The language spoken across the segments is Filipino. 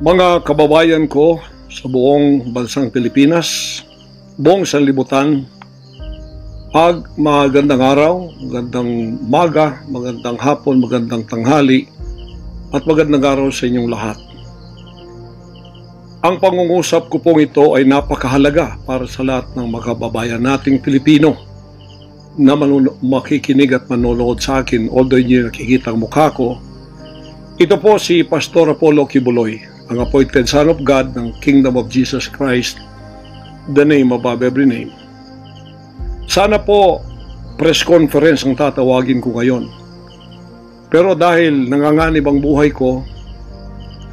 Mga kababayan ko sa buong bansang Pilipinas, buong sanlibutan, magandang araw, magandang umaga, magandang hapon, magandang tanghali, at magandang araw sa inyong lahat. Ang pangungusap ko pong ito ay napakahalaga para sa lahat ng mga kababayan nating Pilipino na makikinig at manonood sa akin, although hindi nakikita ang mukha ko. Ito po si Pastor Apollo Kibuloy, ang appointed Son of God ng Kingdom of Jesus Christ, the name above every name. Sana po press conference ang tatawagin ko ngayon. Pero dahil nanganganib ang buhay ko,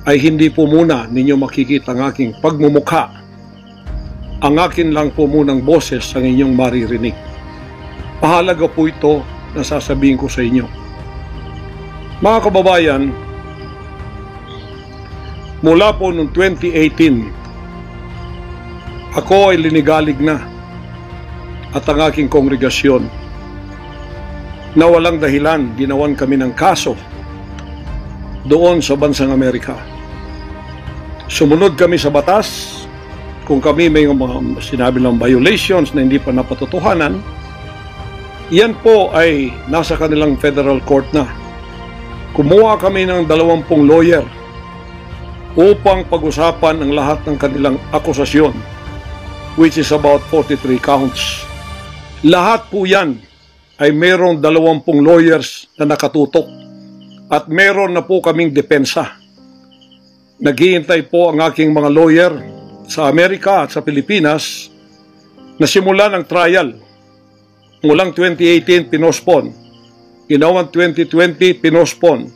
ay hindi po muna ninyo makikita ang aking pagmumukha. Ang akin lang po munang boses ang inyong maririnig. Mahalaga po ito na sasabihin ko sa inyo. Mga kababayan, mula po noong 2018, ako ay linigalig na at ang aking kongregasyon na walang dahilan ginawan kami ng kaso doon sa bansang Amerika. Sumunod kami sa batas. Kung kami may mga sinabi ng violations na hindi pa napatotohanan, yan po ay nasa kanilang federal court na. Kumuha kami ng 20 lawyer upang pag-usapan ang lahat ng kanilang akusasyon, which is about 43 counts. Lahat po yan ay mayroong 20 lawyers na nakatutok at meron na po kaming depensa. Naghihintay po ang aking mga lawyer sa Amerika at sa Pilipinas na simulan ang trial. Mulang 2018, pinospon. Ginawan 2020, pinospon.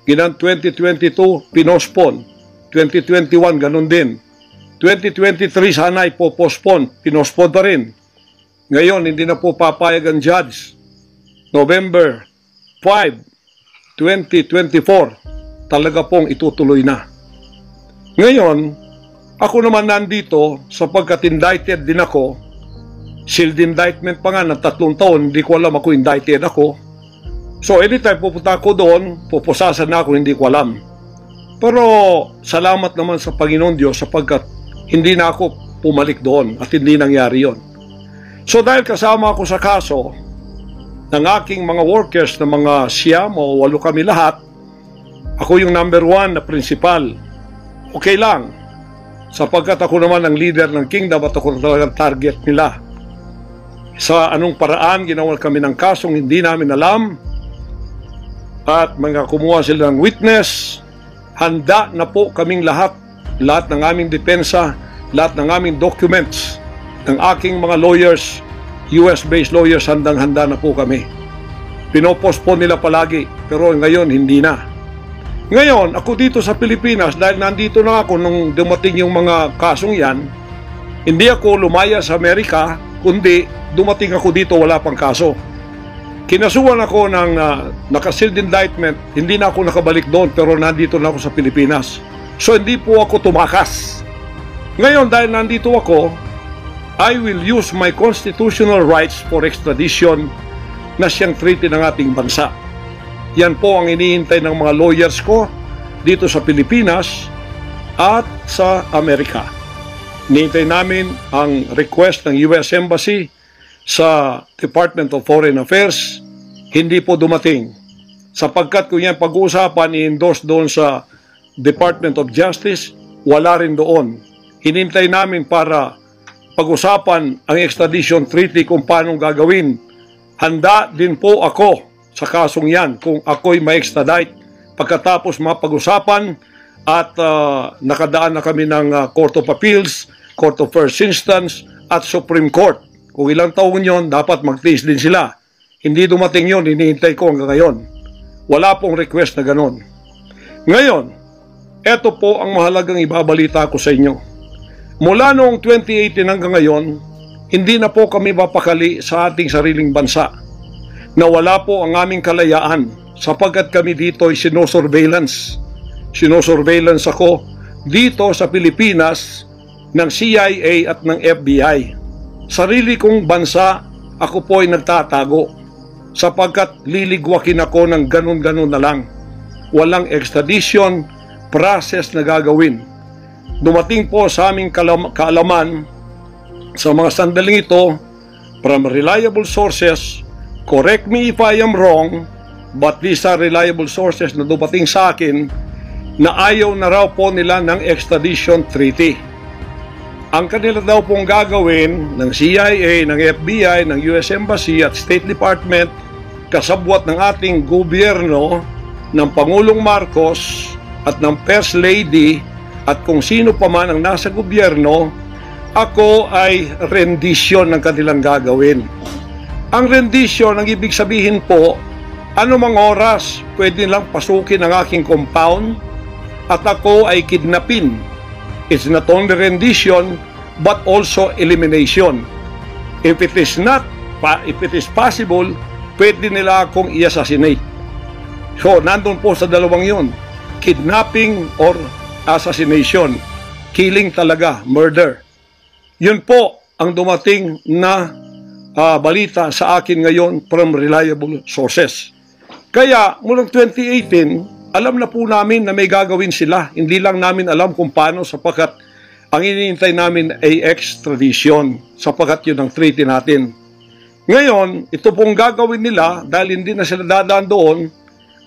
Ginawan 2022, pinospon. 2021, ganun din. 2023, sana ipopospon. Pinospon pa rin. Ngayon, hindi na po papayag ang judge. November 5, 2024, talaga pong itutuloy na. Ngayon, ako naman nandito sapagkat indicted din ako. Sealed indictment pa nga ng 3 taon, hindi ko alam ako indicted ako. So anytime pupunta ako doon, pupusasan na ako, hindi ko alam. Pero salamat naman sa Panginoon Diyos sapagkat hindi na ako pumalik doon at hindi nangyari yon. So dahil kasama ako sa kaso ng aking mga workers na mga 9 o 8 kami lahat, ako yung number 1 na principal. Okay lang, sapagkat ako naman ang leader ng kingdom at ako talagang target nila. Sa anong paraan ginawa kami ng kasong hindi namin alam at mga kumuha sila ng witness. Handa na po kaming lahat ng aming depensa, lahat ng aming documents ng aking mga lawyers, US-based lawyers, handang-handa na po kami. Pinopospon nila palagi, pero ngayon hindi na. Ngayon, ako dito sa Pilipinas, dahil nandito na ako nung dumating yung mga kasong yan, hindi ako lumaya sa Amerika, kundi dumating ako dito wala pang kaso. Kinasuhan ako ng naka-sealed indictment, hindi na ako nakabalik doon pero nandito na ako sa Pilipinas. So hindi po ako tumakas. Ngayon dahil nandito ako, I will use my constitutional rights for extradition na siyang treaty ng ating bansa. Yan po ang iniintay ng mga lawyers ko dito sa Pilipinas at sa Amerika. Nihintay namin ang request ng US Embassy sa Department of Foreign Affairs. Hindi po dumating. Sapagkat kung yan pag-uusapan, i-endorse doon sa Department of Justice, wala rin doon. Hinintay namin para pag-usapan ang extradition treaty kung paano gagawin. Handa din po ako sa kasong yan kung ako'y ma-extradite pagkatapos mapag-usapan at nakadaan na kami ng Court of Appeals, Court of First Instance at Supreme Court. Kung ilang taon yon, dapat magtiis din sila. Hindi dumating yon, hinihintay ko hanggang ngayon. Wala pong request na ganon. Ngayon, eto po ang mahalagang ibabalita ko sa inyo. Mula noong 2018 hanggang ngayon, hindi na po kami mapakali sa ating sariling bansa. Nawala po ang aming kalayaan sapagkat kami dito ay sinosurveillance. Sinosurveillance ako dito sa Pilipinas ng CIA at ng FBI. Sarili kong bansa, ako po ay nagtatago sapagkat liligwakin ako ng ganun-ganun na lang. Walang extradition process na gagawin. dumating po sa aming kaalaman sa mga sandaling ito from reliable sources. Correct me if I am wrong, but these are reliable sources na dumating sa akin na ayaw na raw po nila ng extradition treaty. Ang kanila daw pong gagawin ng CIA, ng FBI, ng US Embassy at State Department, kasabwat ng ating gobyerno, ng Pangulong Marcos at ng First Lady at kung sino pa man ang nasa gobyerno, ako ay rendition ng kanilang gagawin. Ang rendition, ang ibig sabihin po, anumang oras pwede lang pasukin ang aking compound at ako ay kidnapin. It's not only rendition but also elimination. If it is possible, pwede nila akong i-assassinate. So, nandun po sa dalawang yun. Kidnapping or assassination. Killing talaga, murder. Yun po ang dumating na balita sa akin ngayon from reliable sources. Kaya, mulang 2018, alam na po namin na may gagawin sila. Hindi lang namin alam kung paano sapagkat ang iniintay namin ay extradition sapagkat yun ang treaty natin. Ngayon, ito pong gagawin nila dahil hindi na sila dadaan doon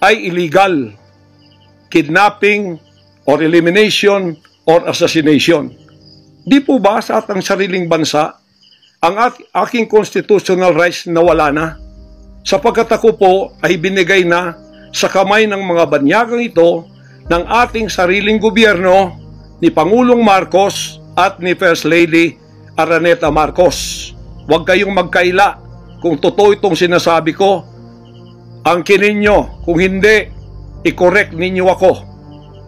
ay illegal. Kidnapping or elimination or assassination. Di po ba sa atang sariling bansa ang aking constitutional rights na wala na? Sapagkat ako po ay binigay na sa kamay ng mga banyagang ito ng ating sariling gobyerno ni Pangulong Marcos at ni First Lady Araneta Marcos. Huwag kayong magkaila kung totoo itong sinasabi ko. Angkinin nyo, kung hindi, i-correct ninyo ako.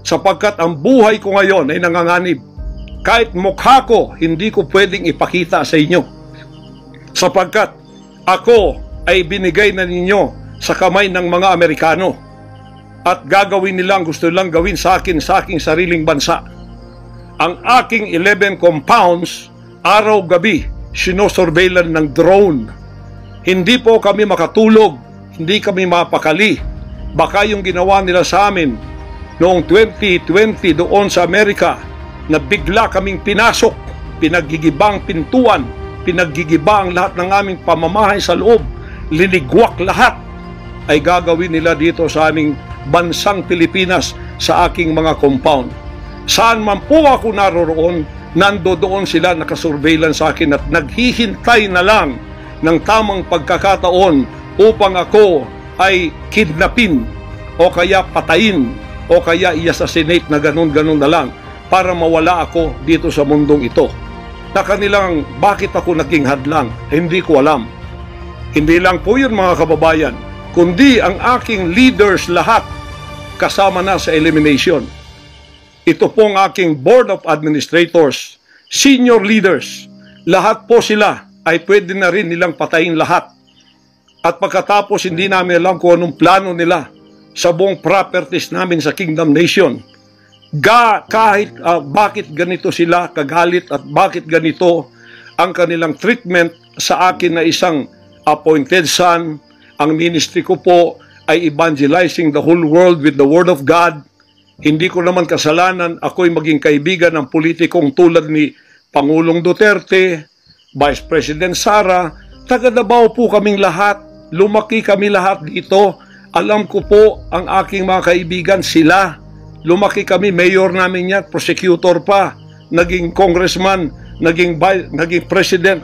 Sapagkat ang buhay ko ngayon ay nanganganib. Kahit mukha ko, hindi ko pwedeng ipakita sa inyo. Sapagkat ako ay binigay na ninyo sa kamay ng mga Amerikano. At gagawin nilang gusto lang gawin sa akin sa aking sariling bansa. Ang aking 11 compounds, araw-gabi, sinosurveillan ng drone. Hindi po kami makatulog, hindi kami mapakali. Baka yung ginawa nila sa amin noong 2020 doon sa Amerika na bigla kaming pinasok, pinaggigibang pintuan, pinaggigibang lahat ng aming pamamahay sa loob, linigwak lahat, ay gagawin nila dito sa aming bansang Pilipinas sa aking mga compound. Saan man po ako naroroon, nandoon sila nakasurveillance sa akin at naghihintay na lang ng tamang pagkakataon upang ako ay kidnapin o kaya patayin o kaya i-assassinate na ganun-ganun na lang para mawala ako dito sa mundong ito. Na kanilang bakit ako naging hadlang, hindi ko alam. Hindi lang po yun mga kababayan, kundi ang aking leaders lahat kasama na sa elimination. Ito pong aking Board of Administrators, senior leaders, lahat po sila ay pwede na rin nilang patayin lahat. At pagkatapos hindi namin alam kung anong plano nila sa buong properties namin sa Kingdom Nation. Kahit bakit ganito sila kagalit at bakit ganito ang kanilang treatment sa akin na isang appointed son. Ang ministry ko po ay evangelizing the whole world with the Word of God. Hindi ko naman kasalanan ako'y maging kaibigan ng politikong tulad ni Pangulong Duterte, Vice President Sara. Taga Davao po kaming lahat. Lumaki kami lahat dito. Alam ko po ang aking mga kaibigan sila. Lumaki kami, mayor namin yan, prosecutor pa, naging congressman, naging president.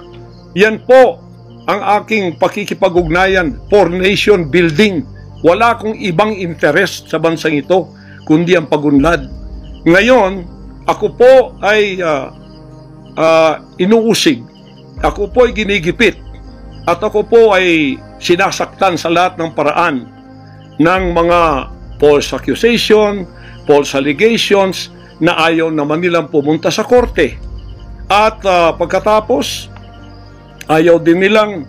Yan po ang aking pakikipag-ugnayan for nation building. Wala akong ibang interest sa bansang ito, kundi ang pagunlad. Ngayon, ako po ay inuusig. Ako po ay ginigipit. At ako po ay sinasaktan sa lahat ng paraan ng mga false accusation, false allegations na ayaw naman nilang pumunta sa korte. At pagkatapos, ayaw din nilang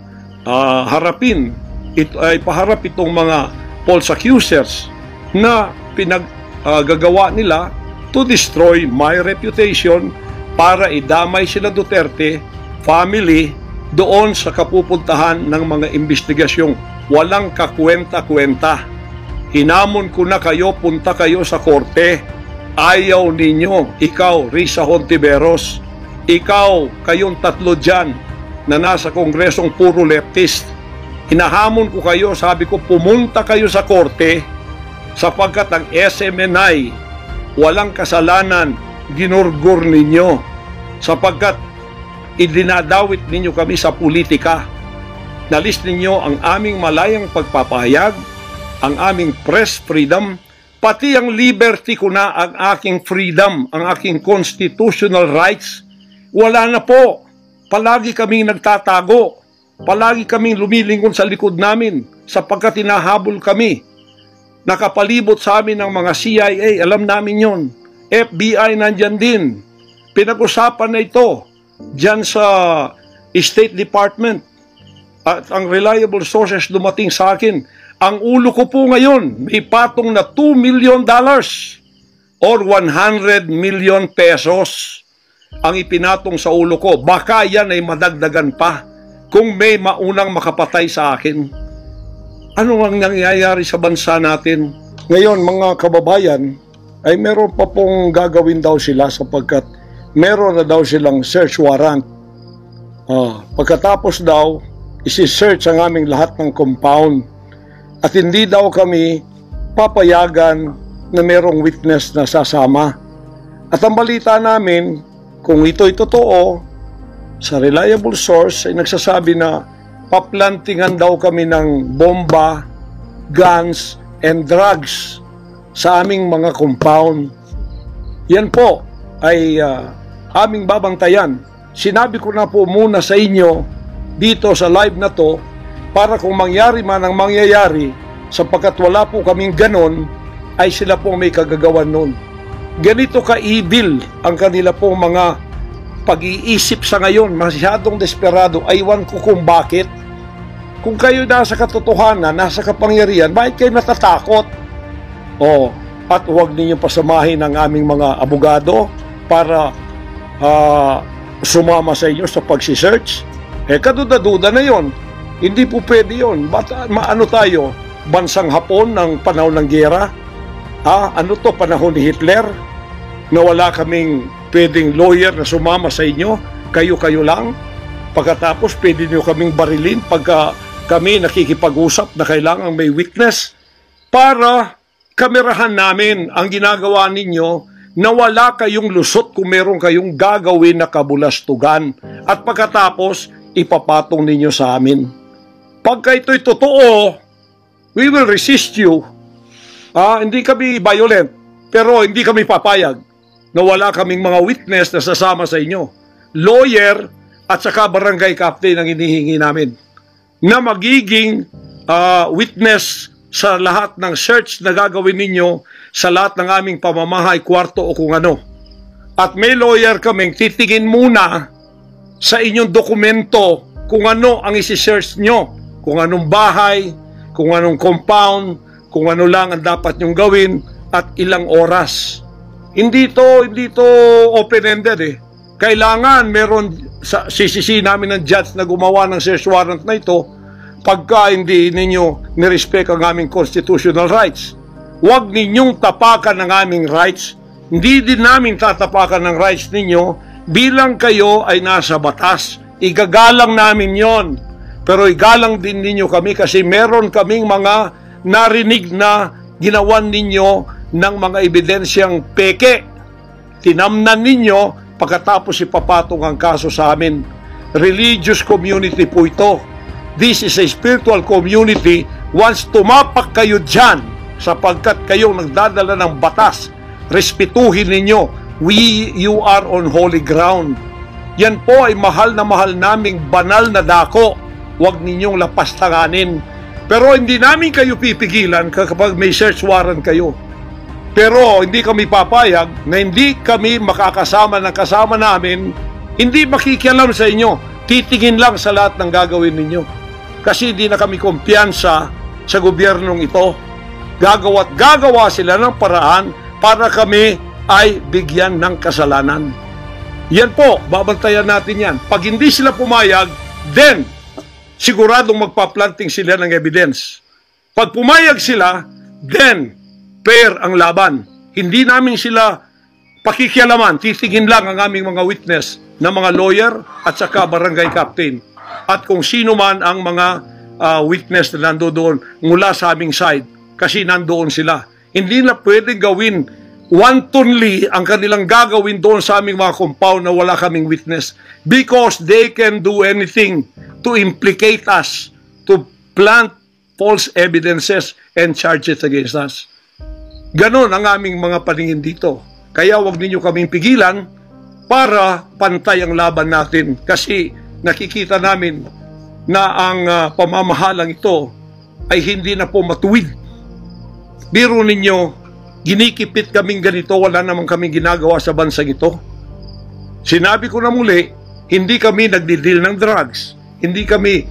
paharap itong mga false accusers na pinaggagawa nila to destroy my reputation para idamay sila Duterte family doon sa kapupuntahan ng mga investigasyong walang kakwenta-kwenta. Hinamon ko na kayo, punta kayo sa korte. Ayaw ninyo, ikaw, Risa Hontiveros, ikaw, kayong tatlo dyan na nasa kongresong puro leftist. Hinahamon ko kayo, sabi ko, pumunta kayo sa korte sapagkat ang SMNI walang kasalanan, ginurgur ninyo sapagkat idinadawit ninyo kami sa politika. Nalis ninyo ang aming malayang pagpapahayag, ang aming press freedom, pati ang liberty ko na, ang aking freedom, ang aking constitutional rights. Wala na po. Palagi kaming nagtatago. Palagi kaming lumilingon sa likod namin sapagkat hinahabol kami. Nakapalibot sa amin ng mga CIA, alam namin yon. FBI nandyan din. Pinag-usapan na ito dyan sa State Department. At ang reliable sources dumating sa akin. Ang ulo ko po ngayon, may patong na $2 million or 100 million pesos ang ipinatong sa ulo ko. Baka yan ay madagdagan pa kung may maunang makapatay sa akin. Ano ang nangyayari sa bansa natin? Ngayon, mga kababayan, ay meron pa pong gagawin daw sila sapagkat meron na daw silang search warrant. Pagkatapos daw, isi-search ang aming lahat ng compound. At hindi daw kami papayagan na merong witness na sasama. At ang balita namin, kung ito'y totoo, sa reliable source ay nagsasabi na paplantingan daw kami ng bomba, guns, and drugs sa aming mga compound. Yan po ay aming babantayan. Sinabi ko na po muna sa inyo dito sa live na to para kung mangyari man ang mangyayari, sapagkat wala po kaming ganon, ay sila po may kagagawan nun. Ganito ka-evil ang kanila pong mga pag-iisip sa ngayon, masyadong desperado. Aywan ko kung bakit. Kung kayo nasa katotohanan, nasa kapangyarihan, bakit kayo natatakot? At huwag ninyong pasamahin ang aming mga abogado para sumama sa inyo sa pagsisearch. Kaduda-duda na yon. Hindi po pwede yun. Maano tayo? Bansang Hapon ng panahon ng giyera? Ano to, panahon ni Hitler? Na wala kaming pwedeng lawyer na sumama sa inyo? Kayo-kayo lang? Pagkatapos, pwede nyo kaming barilin pagka kami nakikipag-usap na kailangan may witness para kamerahan namin ang ginagawa ninyo na wala kayong lusot kung meron kayong gagawin na kabulastugan. At pagkatapos, ipapatong ninyo sa amin. Pagka ito'y totoo, we will resist you. Hindi kami violent, pero hindi kami papayag na wala kaming mga witness na sasama sa inyo. Lawyer at saka barangay captain ang hinihingi namin na magiging witness sa lahat ng search na gagawin ninyo sa lahat ng aming pamamahay, kwarto o kung ano. At may lawyer kaming titingin muna sa inyong dokumento kung ano ang isi-search nyo. Kung anong bahay, kung anong compound, kung ano lang ang dapat nyong gawin, at ilang oras. Hindi to open-ended eh. Kailangan meron, sisisi namin ng judge na gumawa ng search warrant na ito pagka hindi ninyo nirespect ang aming constitutional rights. Huwag ninyong tapakan ng aming rights. Hindi din namin tatapakan ng rights ninyo bilang kayo ay nasa batas. Igagalang namin yon. Pero igalang din ninyo kami kasi meron kaming mga narinig na ginawan ninyo ng mga ebidensyang peke. Tinamnan ninyo pagkatapos ipapatong ang kaso sa amin. Religious community po ito. This is a spiritual community. Once tumapak kayo dyan sapagkat kayong nagdadala ng batas, respetuhin ninyo. You are on holy ground. Yan po ay mahal naming banal na dako. Huwag ninyong lapastanganin. Pero hindi namin kayo pipigilan kapag may search warrant kayo. Pero hindi kami papayag na hindi kami makakasama ng kasama namin, hindi makikialam sa inyo. Titingin lang sa lahat ng gagawin ninyo. Kasi hindi na kami kumpiyansa sa gobyernong ito. Gagawa sila ng paraan para kami ay bigyan ng kasalanan. Yan po, babantayan natin yan. Pag hindi sila pumayag, then siguradong magpa-planting sila ng evidence. Pag pumayag sila, then fair ang laban. Hindi namin sila pakikialaman, titingin lang ang aming mga witness na mga lawyer at saka barangay captain. At kung sino man ang mga witness na nandoon mula sa aming side, kasi nandoon sila. Hindi na pwedeng gawin wantonly ang kanilang gagawin doon sa aming mga compound na wala kaming witness, because they can do anything to implicate us, to plant false evidences and charges against us. Ganon ang aming mga paningin dito. Kaya wag ninyo kaming pigilan para pantay ang laban natin, kasi nakikita namin na ang pamamahalang ito ay hindi na po matuwid. Biro ninyo, ginikipit kaming ganito, wala namang kaming ginagawa sa bansang ito. Sinabi ko na muli, hindi kami nagdidil ng drugs, hindi kami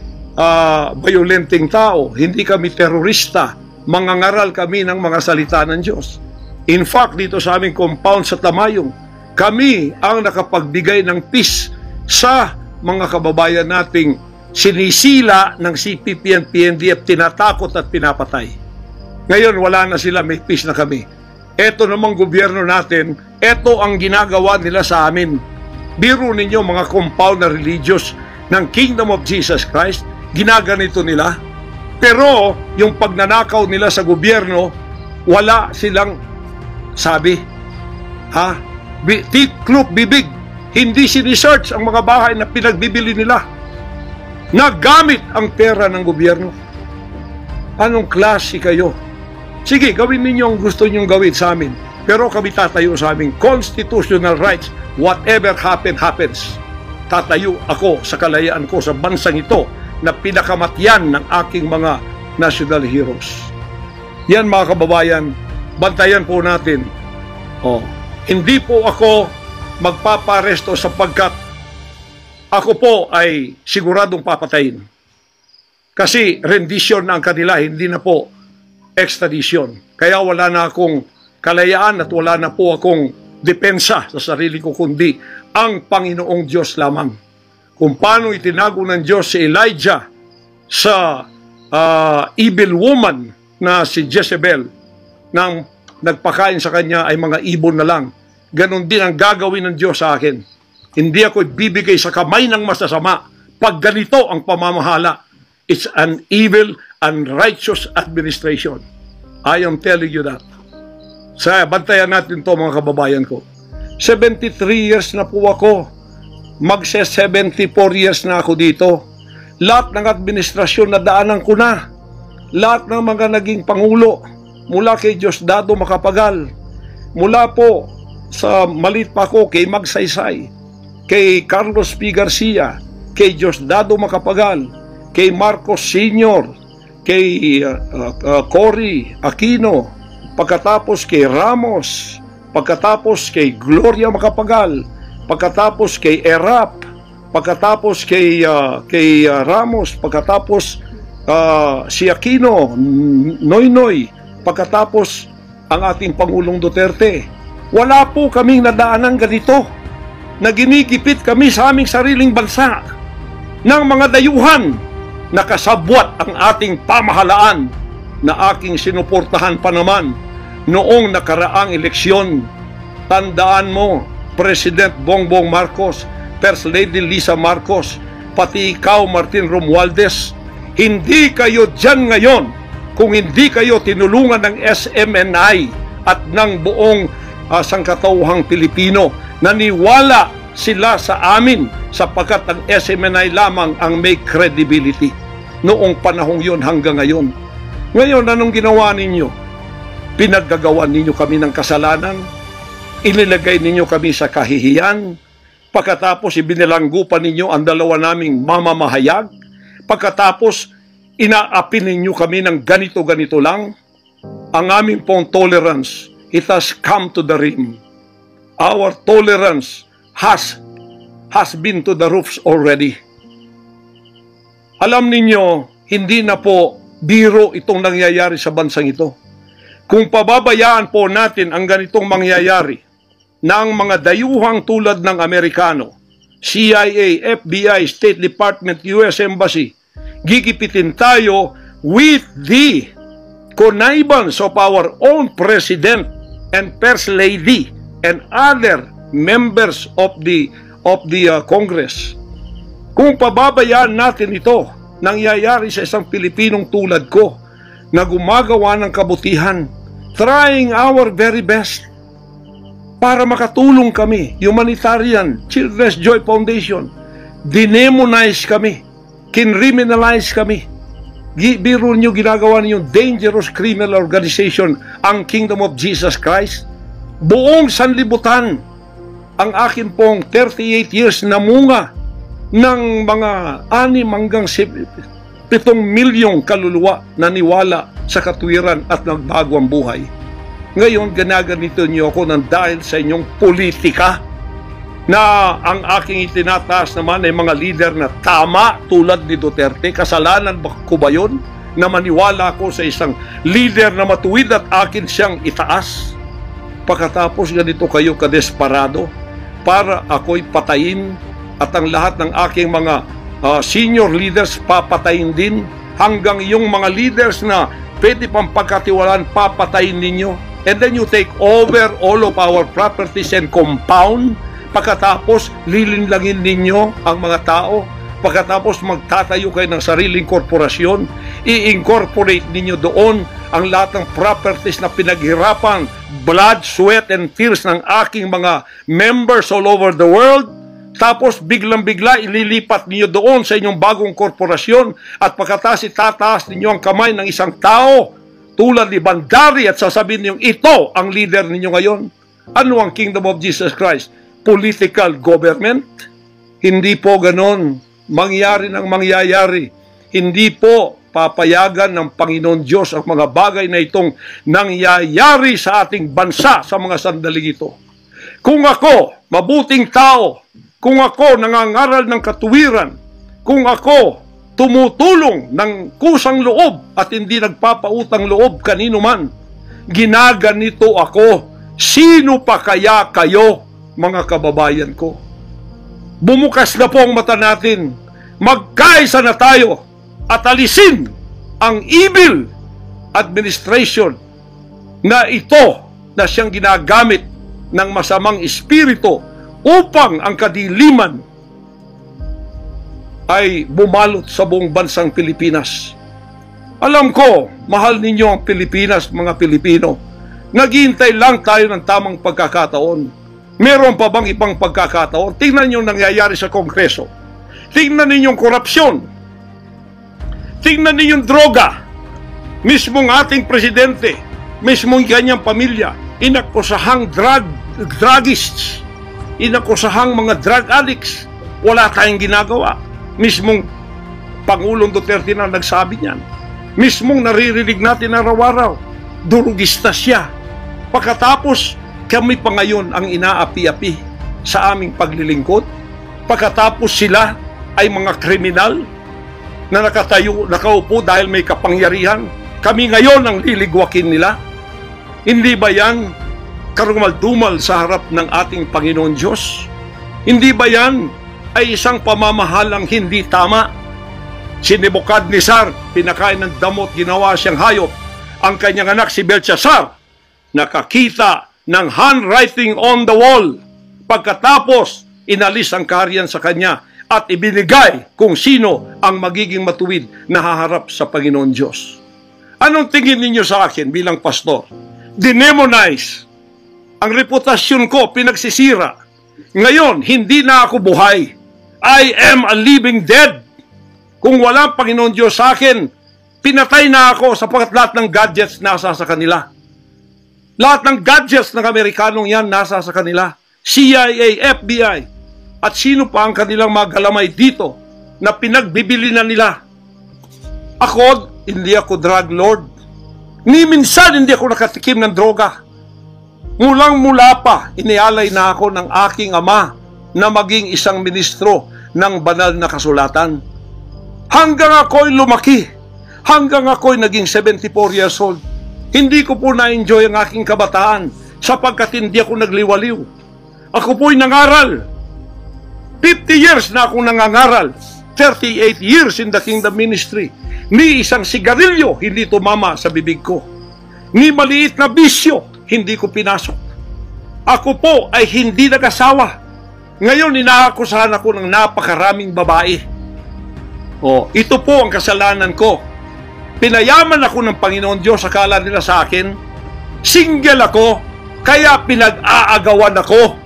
violenting tao, hindi kami terorista, mangangaral kami ng mga salita ng Diyos. In fact, dito sa aming compound sa Tamayong, kami ang nakapagbigay ng peace sa mga kababayan nating sinisila ng CPP and PNDF, tinatakot at pinapatay. Ngayon, wala na sila, may peace na kami. Eto namang gobyerno natin, eto ang ginagawa nila sa amin. Biro ninyo mga compound na religious ng Kingdom of Jesus Christ, ginaganito nila. Pero yung pagnanakaw nila sa gobyerno, wala silang sabi. Tiklop bibig, hindi sinisearch ang mga bahay na pinagbibili nila. Nagamit ang pera ng gobyerno. Anong klase kayo? Sige, gawin ninyo ang gusto nyong gawin sa amin. Pero kami tatayo sa aming constitutional rights. Whatever happens. Tatayo ako sa kalayaan ko sa bansang ito na pinakamatyan ng aking mga national heroes. Yan mga kababayan, bantayan po natin. Hindi po ako magpaparesto sapagkat ako po ay siguradong papatayin. Kasi rendition na ang kanila, hindi na po extradition. Kaya wala na akong kalayaan at wala na po akong depensa sa sarili ko, kundi ang Panginoong Diyos lamang. Kung paano itinago ng Diyos si Elijah sa evil woman na si Jezebel, nang nagpakain sa kanya ay mga ibon na lang, ganon din ang gagawin ng Diyos sa akin. Hindi ako ibibigay sa kamay ng masasama pag ganito ang pamamahala. It's an evil, unrighteous administration. I am telling you that. Bantayan natin to mga kababayan ko. 73 years na po ako. Magse-74 years na ako dito. Lahat ng administrasyon na daanan ko na. Lahat ng mga naging pangulo. Mula kay Diosdado Macapagal. Mula po sa maliit pa ko kay Magsaysay. Kay Carlos P. Garcia. Kay Diosdado Macapagal. Kay Marcos Sr., kay Cory Aquino, pagkatapos kay Ramos, pagkatapos kay Gloria Macapagal, pagkatapos kay Erap, pagkatapos kay Ramos, pagkatapos si Aquino, Noynoy, pagkatapos ang ating Pangulong Duterte. Wala po kaming nadaanan ganito na ginikipit kami sa aming sariling bansa ng mga dayuhan. Nakasabwat ang ating pamahalaan na aking sinuportahan pa naman noong nakaraang eleksyon. Tandaan mo, President Bongbong Marcos, First Lady Lisa Marcos, pati ikaw, Martin Romualdez, hindi kayo dyan ngayon kung hindi kayo tinulungan ng SMNI at ng buong sangkatauhang Pilipino. Naniwala sila sa amin sapagkat ang SMNI lamang ang may credibility noong panahong yon hanggang ngayon. Ngayon, anong ginawa ninyo? Pinaggagawa ninyo kami ng kasalanan, inilagay ninyo kami sa kahihiyan, pagkatapos ibinilanggo pa ninyo ang dalawa naming mamamahayag, pagkatapos inaapi ninyo kami ng ganito-ganito lang. Ang aming pong tolerance, it has come to the rim. Our tolerance has been to the roofs already. Alam ninyo, hindi na po biro itong nangyayari sa bansang ito. Kung pababayaan po natin ang ganitong mangyayari ng mga dayuhang tulad ng Amerikano, CIA, FBI, State Department, US Embassy, gigipitin tayo with the connivance of our own President and First Lady and other members of the Congress. Kung pababayaan natin ito, nangyayari sa isang Pilipinong tulad ko na gumagawa ng kabutihan, trying our very best para makatulong kami, humanitarian, Children's Joy Foundation, dinemonize kami, kinriminalize kami. Biro nyo, ginagawa niyo dangerous criminal organization ang Kingdom of Jesus Christ. Buong sanlibutan ang akin pong 38 years na munga ng mga 6 hanggang 7 milyong kaluluwa na niwala sa katuwiran at nagbago ang buhay. Ngayon, ginaganito niyo ako ng dahil sa inyong politika na ang aking itinataas naman ay mga leader na tama tulad ni Duterte. Kasalanan ko ba yun na maniwala ako sa isang leader na matuwid at akin siyang itaas? Pagkatapos ganito kayo kadesperado para ako'y patayin at ang lahat ng aking mga senior leaders papatayin din, hanggang yung mga leaders na pwede pang pagkatiwalaan papatayin ninyo, and then you take over all of our properties and compound. Pagkatapos lilinlangin ninyo ang mga tao, pagkatapos magtatayo kayo ng sariling korporasyon, i-incorporate ninyo doon ang lahat ng properties na pinaghirapan, blood, sweat, and tears ng aking mga members all over the world. Tapos biglang-bigla ililipat ninyo doon sa inyong bagong korporasyon at pagkatapos itataas ninyo ang kamay ng isang tao tulad ni Bandari at sasabihin niyo, ito ang leader ninyo ngayon. Ano ang Kingdom of Jesus Christ? Political government? Hindi po ganon. Mangyari ng mangyayari. Hindi po papayagan ng Panginoon Diyos ang mga bagay na itong nangyayari sa ating bansa sa mga sandaling ito. Kung ako, mabuting tao, kung ako nangangaral ng katuwiran, kung ako tumutulong ng kusang loob at hindi nagpapautang loob kanino man, ginaganito ako, sino pa kaya kayo, mga kababayan ko? Bumukas na po ang mata natin, magkaisa na tayo at alisin ang evil administration na ito na siyang ginagamit ng masamang espiritu upang ang kadiliman ay bumalot sa buong bansang Pilipinas. Alam ko, mahal ninyo ang Pilipinas, mga Pilipino. Naghihintay lang tayo ng tamang pagkakataon. Meron pa bang ibang pagkakataon? Tingnan niyo nangyayari sa Kongreso. Tingnan niyo yung korupsyon. Tingnan niyo yung droga. Mismong ating presidente, mismong kanyang pamilya, inakusahang druggists, inakusahang mga drug addicts. Wala tayong ginagawa. Mismong Pangulong Duterte na nagsabi niyan. Mismong naririnig natin araw-araw, durugista siya. Pagkatapos, kami pa ngayon ang inaapi-api sa aming paglilingkod. Pagkatapos sila ay mga kriminal na nakaupo dahil may kapangyarihan. Kami ngayon ang liligwakin nila. Hindi ba yan karumal-dumal sa harap ng ating Panginoon Diyos? Hindi ba yan ay isang pamamahalang hindi tama? Si Nebukadnezar, pinakain ng damot, ginawa siyang hayop. Ang kanyang anak si Belshazzar, nakakita ng handwriting on the wall. Pagkatapos, inalis ang kaharian sa kanya at ibinigay kung sino ang magiging matuwid na haharap sa Panginoon Diyos. Anong tingin ninyo sa akin bilang pastor? Dinemonize. Ang reputasyon ko pinagsisira. Ngayon, hindi na ako buhay. I am a living dead. Kung walang Panginoon Diyos sa akin, pinatay na ako sapagkat lahat ng gadgets nasa sa kanila. Lahat ng gadgets ng Amerikanong yan nasa sa kanila. CIA, FBI, at sino pa ang kanilang mga galamay dito na pinagbibili na nila. Ako, hindi ako drug lord. Ni minsan hindi ako nakatikim ng droga. Mulang-mula pa, inialay na ako ng aking ama na maging isang ministro ng banal na kasulatan. Hanggang ako'y lumaki, hanggang ako'y naging 74 years old, hindi ko po na-enjoy ang aking kabataan sapagkat hindi ako nagliwaliw. Ako po'y nangaral. 50 years na akong nangangaral. 38 years in the kingdom ministry. Ni isang sigarilyo hindi tumama sa bibig ko. Ni maliit na bisyo hindi ko pinasok. Ako po ay hindi nag-asawa. Ngayon, inaakusahan ako ng napakaraming babae. Ito po ang kasalanan ko. Pinayaman ako ng Panginoon Diyos, akala nila sa akin. Single ako, kaya pinag-aagawan ako.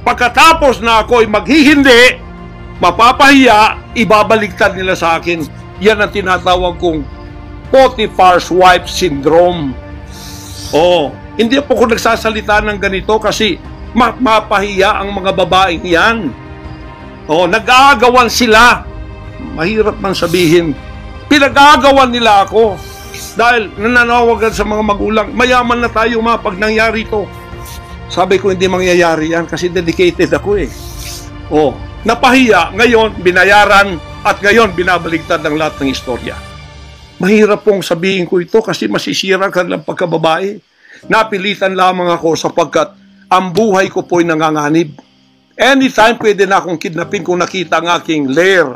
Pagkatapos na ako ay maghihindi, mapapahiya, ibabaligtad nila sa akin. Yan ang tinatawag kong Potiphar's wife syndrome. Hindi po ako nagsasalita ng ganito kasi mapahiya ang mga babaeng yan. Nag-aagawan sila. Mahirap man sabihin. Pinag-aagawan nila ako dahil nananawagan sa mga magulang, mayaman na tayo pag nangyari ito. Sabi ko, hindi mangyayari yan kasi dedicated ako eh. Napahiya, ngayon binayaran at ngayon binabaligtad ng lahat ng istorya. Mahirap pong sabihin ko ito kasi masisira ka lang pagkababae. Napilitan lamang ako sapagkat ang buhay ko po'y nanganganib. Anytime pwede na akong kidnapin kung nakita ang aking lair,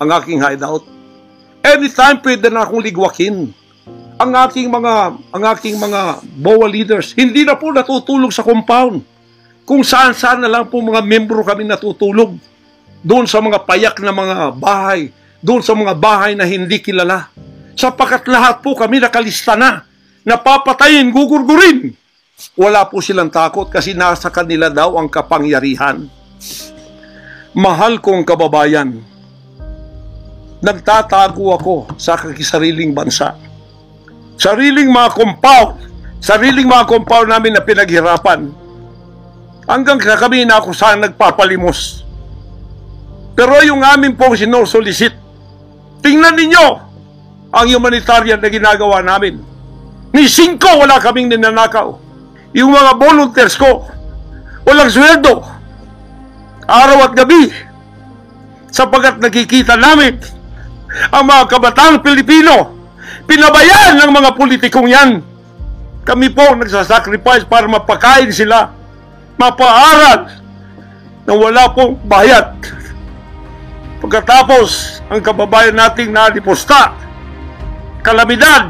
ang aking hideout. Anytime pwede na akong ligwakin. Ang aking mga BOA leaders, hindi na po natutulog sa compound. Kung saan-saan na lang po mga membro kami natutulog. Doon sa mga payak na mga bahay, doon sa mga bahay na hindi kilala. Sapagkat lahat po kami nakalista na, napapatayin, gugurgurin. Wala po silang takot kasi nasa kanila daw ang kapangyarihan. Mahal kong kababayan, nagtatago ako sa sariling bansa. Sariling mga compound namin na pinaghirapan. Hanggang kami na ako saan nagpapalimos. Pero yung amin pong sinusulisit, tingnan ninyo ang humanitarian na ginagawa namin. Ni 5 wala kaming ninanakaw. Yung mga volunteers ko, walang sweldo. Araw at gabi. Sapagkat nakikita namin ang mga kabataang Pilipino, pinabayaan ng mga politikong yan. Kami po nagsasacrifice para mapakain sila, mapaaral na wala pong bayad. Pagkatapos, ang kababayan nating nalipusta, kalamidad,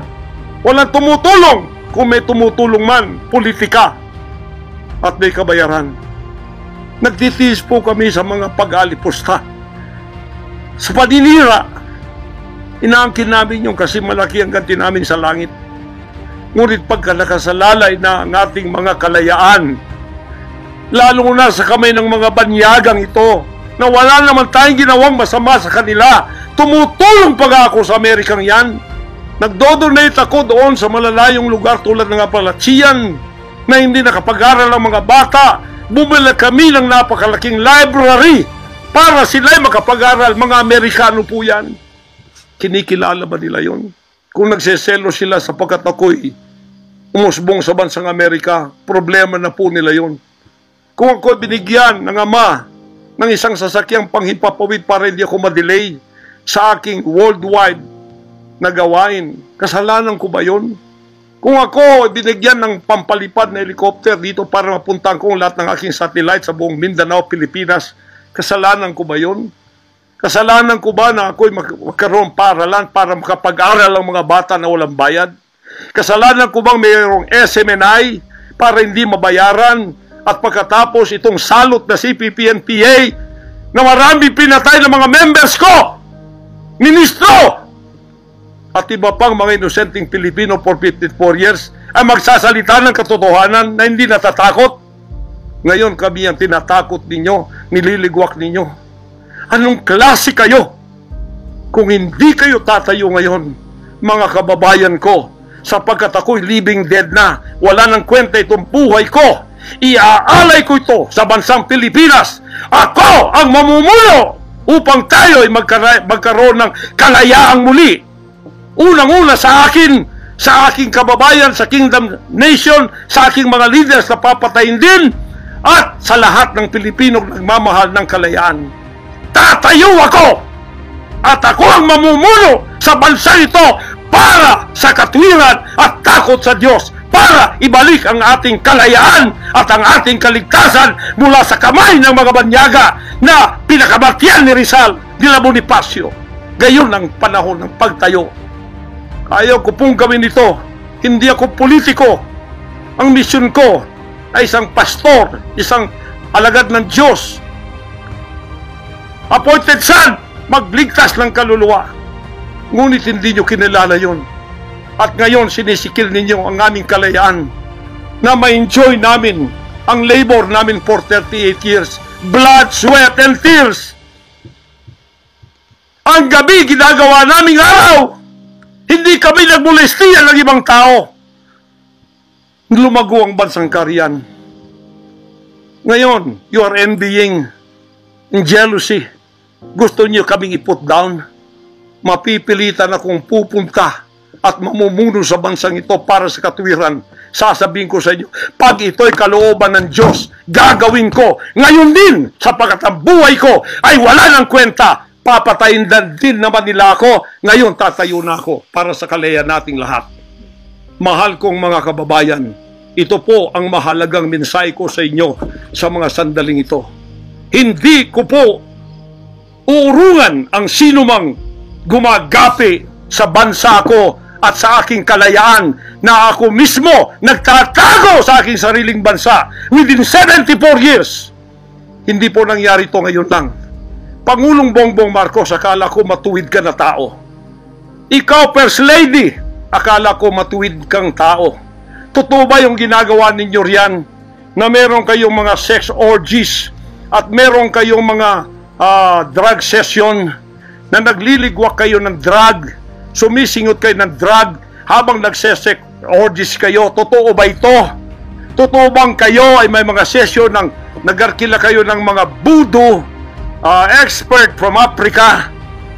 walang tumutulong. Kung may tumutulong man, politika at may kabayaran. Nagtitiis po kami sa mga pag-alipusta. Sa paninira, inaangkin namin yung kasi malaki ang ganti namin sa langit. Ngunit pagka nakasalalay na ang ating mga kalayaan, lalo na sa kamay ng mga banyagang ito, na wala naman tayong ginawang masama sa kanila, tumutulong pa ako sa Amerikang yan. Nagdodonate ako doon sa malalayong lugar tulad ng Appalachian na hindi nakapag-aral ang mga bata. Bumili kami ng napakalaking library para sila'y makapag-aral. Mga Amerikano po yan. Kinikilala ba nila yon? Kung nagseselo sila sapagkat ako'y umusbong sa bansang Amerika, problema na po nila yon. Kung ako'y binigyan ng ama ng isang sasakyang panghimpapawid para hindi ako madelay sa aking worldwide na gawain, kasalanan ko ba yun? Kung ako binigyan ng pampalipad na helicopter dito para mapuntahan ko lahat ng aking satellite sa buong Mindanao, Pilipinas, kasalanan ko ba yun? Kasalanan ko ba na ako'y magkaroon paralan para makapag-aral ang mga bata na walang bayad? Kasalanan ko bang mayroong SMNI para hindi mabayaran? At pagkatapos itong salot na CPP-NPA na marami pinatay ng mga members ko, ministro, at iba pang mga inosenteng Pilipino for 54 years ay magsasalita ng katotohanan na hindi natatakot. Ngayon kami ang tinatakot ninyo, nililigwak ninyo. Anong klase kayo? Kung hindi kayo tatayo ngayon, mga kababayan ko, sapagkat ako'y living dead na, wala nang kwenta itong buhay ko, iaalay ko ito sa bansang Pilipinas. Ako ang mamumuno upang tayo ay magkaroon ng kalayaang muli. Unang-una sa akin, sa aking kababayan, sa Kingdom Nation, sa aking mga leaders na papatayin din, at sa lahat ng Pilipino nagmamahal ng kalayaan. Tatayo ako! At ako ang mamumuno sa bansa ito para sa katwiran at takot sa Diyos, para ibalik ang ating kalayaan at ang ating kaligtasan mula sa kamay ng mga banyaga na pinakabartiyan ni Rizal de la Bonifacio. Gayon ang panahon ng pagtayo. Ayaw ko pong gawin ito. Hindi ako politiko. Ang misyon ko ay isang pastor, isang alagad ng Diyos. Appointed son, magligtas ng kaluluwa. Ngunit hindi nyo kinilala yun. At ngayon, sinisikil ninyo ang aming kalayaan na ma-enjoy namin ang labor namin for 38 years. Blood, sweat, and tears. Ang gabi, ginagawa naming araw. Hindi kami nagmolestiya ng ibang tao. Lumago ang bansang Korean. Ngayon, you are envying in jealousy. Gusto niyo kaming i-put down. Mapipilitan akong pupunta at mamumuno sa bansang ito para sa katuwiran. Sasabihin ko sa inyo, pag ito'y kalooban ng Diyos, gagawin ko. Ngayon din, sapagkat ang buhay ko ay wala ng kwenta. Papatayin din naman nila ako. Ngayon, tatayo na ako para sa kalayan nating lahat. Mahal kong mga kababayan, ito po ang mahalagang mensahe ko sa inyo sa mga sandaling ito. Hindi ko po uurungan ang sinumang gumagapi sa bansa ko at sa aking kalayaan na ako mismo nagtatago sa aking sariling bansa within 74 years. Hindi po nangyari ito ngayon lang. Pangulong Bongbong Marcos, akala ko matuwid ka na tao. Ikaw, First Lady, akala ko matuwid kang tao. Totoo ba yung ginagawa ninyo riyan na meron kayong mga sex orgies at meron kayong mga drug session na nagliligwak kayo ng drug, sumisingot kayo ng drug habang nagsesex orgies kayo? Totoo ba ito? Totoo bang kayo ay may mga session ng nagarkila kayo ng mga voodoo expert from Africa,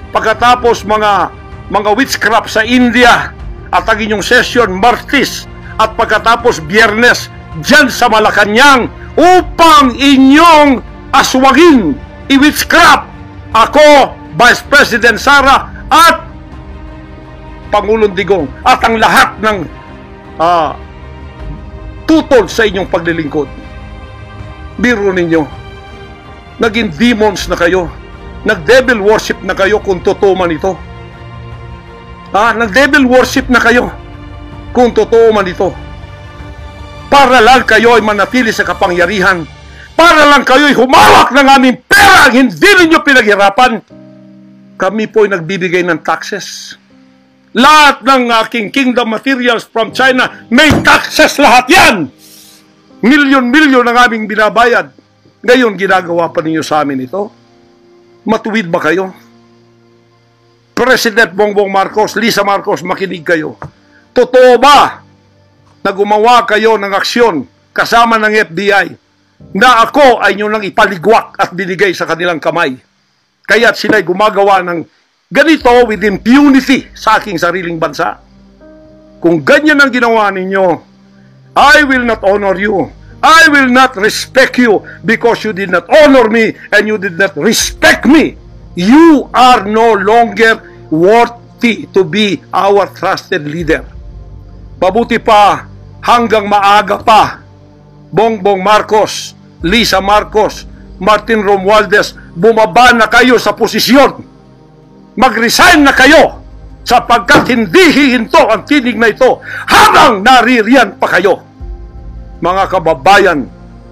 pagkatapos mga witchcraft sa India, at ang inyong session Martes, at pagkatapos Biyernes dyan sa Malacanang upang inyong aswagin, i-witchcraft ako, Vice President Sara at Pangulong Digong at ang lahat ng tutol sa inyong paglilingkod. Biro ninyo, naging demons na kayo. Nag-devil worship na kayo kung totoo man ito. Nag-devil worship na kayo kung totoo man ito. Para lang kayo ay manatili sa kapangyarihan. Para lang kayo ay humawak ng aming pera ang hindi ninyo pinaghirapan. Kami po ay nagbibigay ng taxes. Lahat ng aking kingdom materials from China, may taxes lahat yan. Milyon-milyon ang aming binabayad. Ngayon, ginagawa pa ninyo sa amin ito? Matuwid ba kayo? President Bongbong Marcos, Lisa Marcos, makinig kayo. Totoo ba na gumawa kayo ng aksyon kasama ng FBI na ako ay nyo nang ipaligwak at binigay sa kanilang kamay? Kaya't sila'y gumagawa ng ganito with impunity sa aking sariling bansa. Kung ganyan ang ginawa ninyo, I will not honor you. I will not respect you because you did not honor me and you did not respect me. You are no longer worthy to be our trusted leader. Mabuti pa, hanggang maaga pa, Bongbong Marcos, Lisa Marcos, Martin Romualdez, bumaba na kayo sa posisyon. Mag-resign na kayo sapagkat hindi hihinto ang tinig na ito habang naririyan pa kayo. Mga kababayan,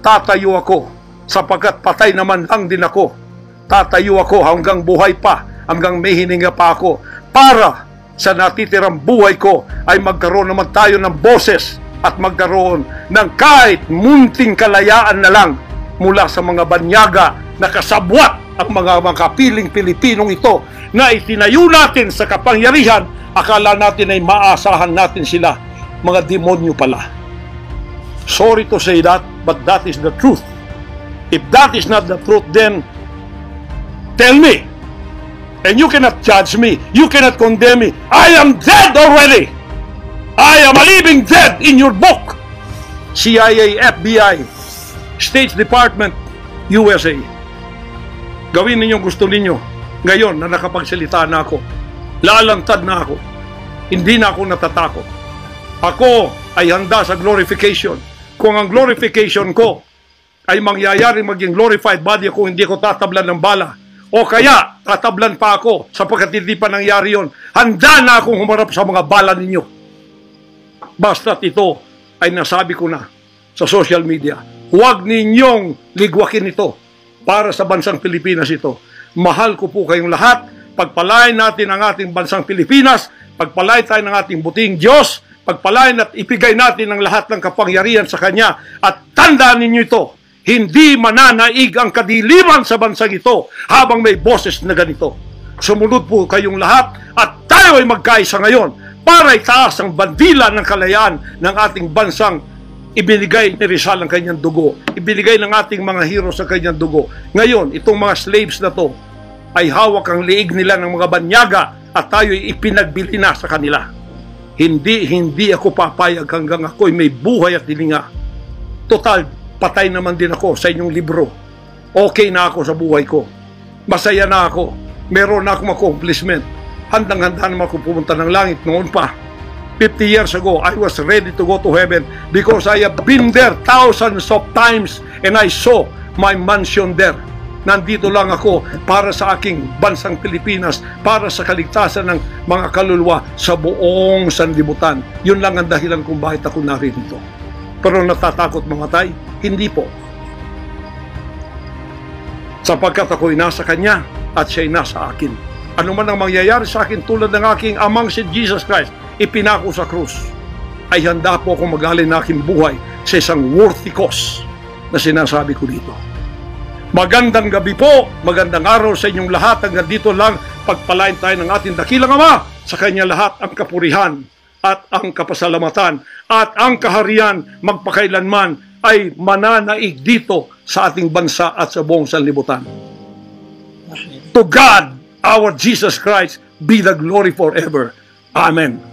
tatayo ako sapagkat patay naman lang din ako. Tatayo ako hanggang buhay pa, hanggang may hininga pa ako, para sa natitirang buhay ko ay magkaroon naman tayo ng boses at magkaroon ng kahit munting kalayaan na lang mula sa mga banyaga na kasabwat ang mga makapiling Pilipinong ito na itinayo natin sa kapangyarihan. Akala natin ay maasahan natin sila. Mga demonyo pala. Sorry to say that, but that is the truth. If that is not the truth, then tell me. And you cannot judge me. You cannot condemn me. I am dead already. I am a living dead in your book. CIA, FBI, State Department, USA. Gawin ninyong gusto ninyo. Ngayon na nakapagsalita na ako, lalantad na ako. Hindi na ako natatakot. Ako ay handa sa glorification. Kung ang glorification ko ay mangyayari maging glorified body ako, hindi ko tatablan ng bala. O kaya, tatablan pa ako sapagkat hindi pa nangyari yun. Handa na akong humarap sa mga bala ninyo. Basta't ito ay nasabi ko na sa social media. Huwag ninyong ligwakin ito para sa bansang Pilipinas ito. Mahal ko po kayong lahat. Pagpalain natin ang ating bansang Pilipinas. Pagpalain tayo ng ating buting Diyos. Pagpalain at ipigay natin ang lahat ng kapangyarihan sa Kanya. At tandaan ninyo ito, hindi mananaig ang kadiliman sa bansang ito habang may boses na ganito. Sumunod po kayong lahat at tayo ay magkaisa ngayon para itaas ang bandila ng kalayaan ng ating bansang ibinigay ni Rizal ang kanyang dugo. Ibinigay ng ating mga heroes ang kanyang dugo. Ngayon, itong mga slaves na to ay hawak ang liig nila ng mga banyaga at tayo ay ipinagbili na sa kanila. Hindi ako papayag hanggang ako'y may buhay at hilinga. Total, patay naman din ako sa inyong libro. Okay na ako sa buhay ko. Masaya na ako. Meron na akong accomplishment. Handang-handa naman ako pumunta ng langit noon pa. 50 years ago, I was ready to go to heaven because I have been there thousands of times and I saw my mansion there. Nandito lang ako para sa aking bansang Pilipinas, para sa kaligtasan ng mga kaluluwa sa buong sanlibutan. Yun lang ang dahilan kung bakit ako narito. Pero natatakot mamatay? Hindi po. Sapagkat ako'y nasa Kanya at siya'y nasa akin. Ano man ang mangyayari sa akin tulad ng aking amang si Jesus Christ, ipinako sa krus, ay handa po akong mag-alin ng aking buhay sa isang worthy cause na sinasabi ko dito. Magandang gabi po, magandang araw sa inyong lahat. Hanggang dito lang, pagpalain tayo ng ating dakilang Ama. Sa Kanya lahat ang kapurihan at ang kapasalamatan at ang kaharian magpakailanman ay mananaig dito sa ating bansa at sa buong sanlibutan. To God, our Jesus Christ, be the glory forever. Amen.